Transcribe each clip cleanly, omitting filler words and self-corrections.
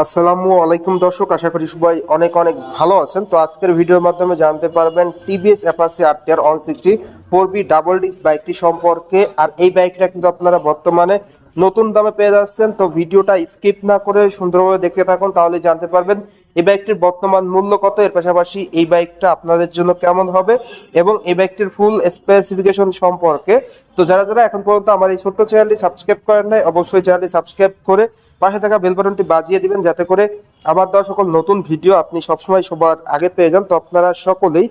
আসসালামু আলাইকুম দর্শক, আশা করি সবাই অনেক অনেক ভালো আছেন। তো আজকের ভিডিওর মাধ্যমে জানতে পারবেন TVS Apache RTR 160 4B double disc বাইকটি সম্পর্কে। আর এই বাইকটা কিন্তু আপনারা বর্তমানে নতুন দামে পেয়ে যাচ্ছেন। তো ভিডিওটা স্কিপ না করে সুন্দরভাবে দেখতে থাকুন, তাহলে জানতে পারবেন এই বাইকটির বর্তমান মূল্য কত, এর পাশাপাশি এই বাইকটা আপনাদের জন্য কেমন হবে এবং এই বাইকটির ফুল স্পেসিফিকেশন সম্পর্কে। তো যারা যারা এখন পর্যন্ত আমার এই ছোট্ট চ্যানেলটি সাবস্ক্রাইব করেন নাই, অবশ্যই চ্যানেলটি সাবস্ক্রাইব করে পাশে থাকা বেল বাটনটি বাজিয়ে দিবেন, যাতে করে আমার দেওয়া সকল নতুন ভিডিও আপনি সবসময় সবার আগে পেয়ে যান। তো আপনারা সকলেই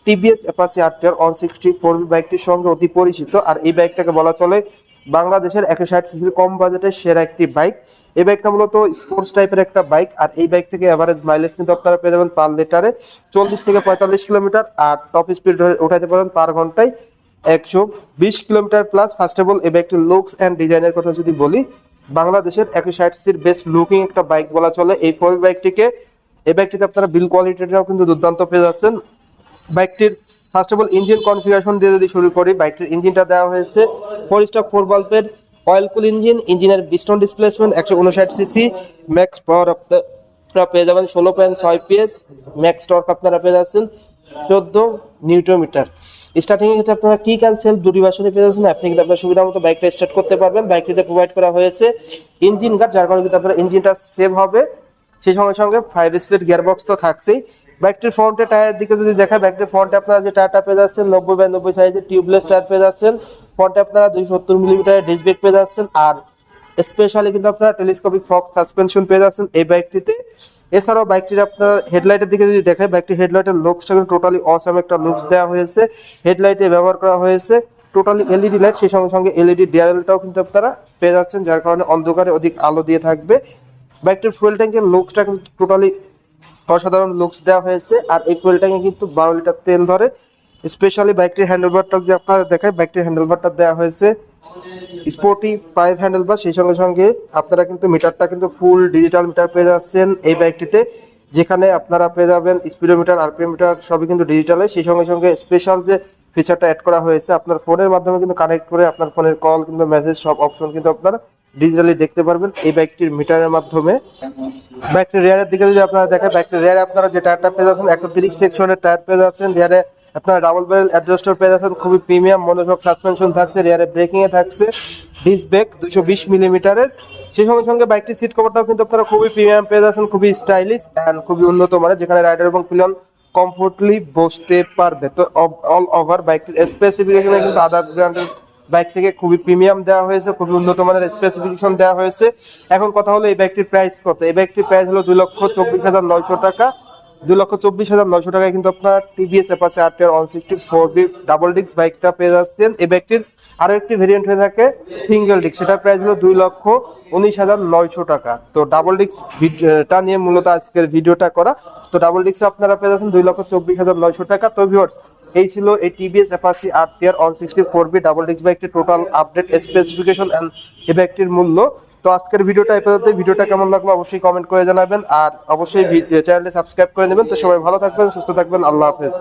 টিভিএস অ্যাপাচি RTR 160 4B বাইকটির সঙ্গে অতি পরিচিত। আর এই বাইকটাকে বলা চলে বাংলাদেশের 160 সিসির কম বাজেটের সেরা একটি বাইক। এই বাইকটা মূলত স্পোর্টস টাইপের একটা বাইক। আর এই বাইক থেকে এভারেজ মাইলেজ কিন্তু আপনারা পেয়ে যাবেন পার লিটারে 40 থেকে 45 কিলোমিটার, আর টপ স্পিড উঠাইতে পারেন পার ঘন্টায় 120 kilometre plus. First of all এই বাইকটির লুকস অ্যান্ড ডিজাইনের কথা যদি বলি, বাংলাদেশের 160 সিসির বেস্ট লুকিং একটা বাইক বলা চলে এই ফোর বাইকটিকে। এই বাইকটিতে আপনারা বিল কোয়ালিটিটাও কিন্তু দুর্দান্ত পেয়ে যাচ্ছেন। বাইকটির first of all engine configuration দিয়ে যদি শুরু করি, বাইকটির ইঞ্জিনটা দেওয়া হয়েছে 4 স্টক 4 বাল্বের অয়েল কুল ইঞ্জিন। ইঞ্জিনের পিস্টন ডিসপ্লেসমেন্ট 159 সিসি, ম্যাক্স পাওয়ার আপনারা পেয়ে যাবেন 16.6 PS, ম্যাক্স টর্ক আপনারা পেয়ে যাচ্ছেন 14 নিউটন মিটার। স্টার্টিং এর ক্ষেত্রে আপনারা কিক অ্যান্ড সেলফ দুটি ভার্সনে পেয়ে যাচ্ছেন। আপনি কিন্তু আপনার সুবিধা মতো বাইকটা স্টার্ট করতে পারবেন। বাইকটিতে প্রোভাইড করা হয়েছে ইঞ্জিন গার্ড, যার কারণে কিন্তু আপনার ইঞ্জিনটা সেভ হবে। সেই সঙ্গে সঙ্গে 5 স্পিড গিয়ারবক্স তো থাকছেই। বাইকটির ফ্রন্টে টায়ার দিকে যদি দেখায়, বাইকটির ফ্রন্টে আপনারা যে টায়ারটা পেয়ে যাচ্ছেন 90/90 সাইজের টিউবলেস টায়ার পেয়ে যাচ্ছেন। ফ্রন্টে আপনারা 270 মিলিমিটারের ডিস্ক ব্রেক পেয়ে যাচ্ছেন। আর স্পেশালি কিন্তু আপনারা টেলিস্কোপিক ফগ সাসপেনশন পেয়ে যাচ্ছেন এই বাইকটিতে। এছাড়াও বাইকটির আপনার হেডলাইটের দিকে যদি দেখায়, বাইকটির হেডলাইটের লুকসটা কিন্তু টোটালি অসাম একটা লুকস দেওয়া হয়েছে। হেডলাইটে ব্যবহার করা হয়েছে টোটালি এলইডি লাইট, সেই সঙ্গে সঙ্গে এলইডি ডিআরএলটাও কিন্তু আপনারা পেয়ে যাচ্ছেন, যার কারণে অন্ধকারে অধিক আলো দিয়ে থাকবে। বাইকটির ফুয়েল ট্যাঙ্কের লুকসটা কিন্তু টোটালি অসাধারণ লুকস দেওয়া হয়েছে। আর এই ফুয়েল ট্যাঙ্কে কিন্তু 12 লিটার তেল ধরে। স্পেশালি বাইকটির হ্যান্ডেলবারটা যে আপনারা দেখায়, বাইকটির হ্যান্ডেলবারটা দেওয়া হয়েছে স্পোর্টি পাইপ হ্যান্ডেলবার। সেই সঙ্গে সঙ্গে আপনারা কিন্তু মিটারটা কিন্তু ফুল ডিজিটাল মিটার পেয়ে যাচ্ছেন এই বাইকটিতে, যেখানে আপনারা পেয়ে যাবেন স্পিডোমিটার, আরপিএম মিটার সবই কিন্তু ডিজিটালে। সেই সঙ্গে সঙ্গে স্পেশাল যে ফিচারটা অ্যাড করা হয়েছে, আপনার ফোনের মাধ্যমে কিন্তু কানেক্ট করে আপনার ফোনের কল কিংবা মেসেজ সব অপশন কিন্তু আপনারা ডিজিটালি দেখতে পারবেন এই বাইকটির মিটারের মাধ্যমে। বাইকটির রেয়ারের দিকে যদি আপনারা দেখেন, বাইকটির রেয়ারে আপনারা যে টায়ারটা পেয়ে যাচ্ছেন 130 সেকশনের টায়ার পেয়ে যাচ্ছেন। রেয়ারে আপনারা ডাবল ব্যারেল অ্যাডজাস্টার পেয়ে যাচ্ছেন, খুবই প্রিমিয়াম মনোশক সাসপেনশন থাকছে। রেয়ারে ব্রেকিং এ থাকছে ডিস্ক ব্রেক 220 মিলিমিটারের। সেই সঙ্গে সঙ্গে বাইকটির সিট কভারটাও কিন্তু আপনারা খুবই প্রিমিয়াম পেয়ে যাচ্ছেন, খুবই স্টাইলিশ অ্যান্ড খুবই উন্নত মানের, যেখানে রাইডার এবং পিলিয়ন কমফোর্টলি বসতে পারবে। তো অল ওভার বাইকটির স্পেসিফিকেশনে কিন্তু আদার্স ব্র্যান্ডের বাইক থেকে খুবই প্রিমিয়াম দেওয়া হয়েছে, খুবই উন্নত মানের স্পেসিফিকেশন দেওয়া হয়েছে। এখন কথা হলো এই বাইকটির প্রাইস কত। এই বাইকটির প্রাইস হলো 2,24,900 টাকা। 2,24,900 টাকায় কিন্তু আপনার TVS Apache RTR 160 4B double disc বাইকটা পেয়ে যাচ্ছেন। এই বাইকটির আরো একটি ভেরিয়েন্ট হয়ে থাকে সিঙ্গেল ডিস্ক, সেটার প্রাইস হলো 2,19,900 টাকা। তো ডাবল ডিস্কটা নিয়ে মূলত আজকের ভিডিওটা করা। তো ডাবল ডিস্ক আপনারা পেয়ে যাচ্ছেন 2,24,900 টাকা। তো ভিউয়ার্স, এই ছিল এই TVS Apache RTR 160 4B double disc বাইকটির টোটাল আপডেট স্পেসিফিকেশন এন্ড এই বাইকটির মূল্য। তো আজকের ভিডিওটা এই পর্যন্ত। ভিডিওটা কেমন লাগলো অবশ্যই কমেন্ট করে জানাবেন, আর অবশ্যই চ্যানেলটি সাবস্ক্রাইব করে নেবেন। তো সবাই ভালো থাকবেন, সুস্থ থাকবেন, আল্লাহ হাফেজ।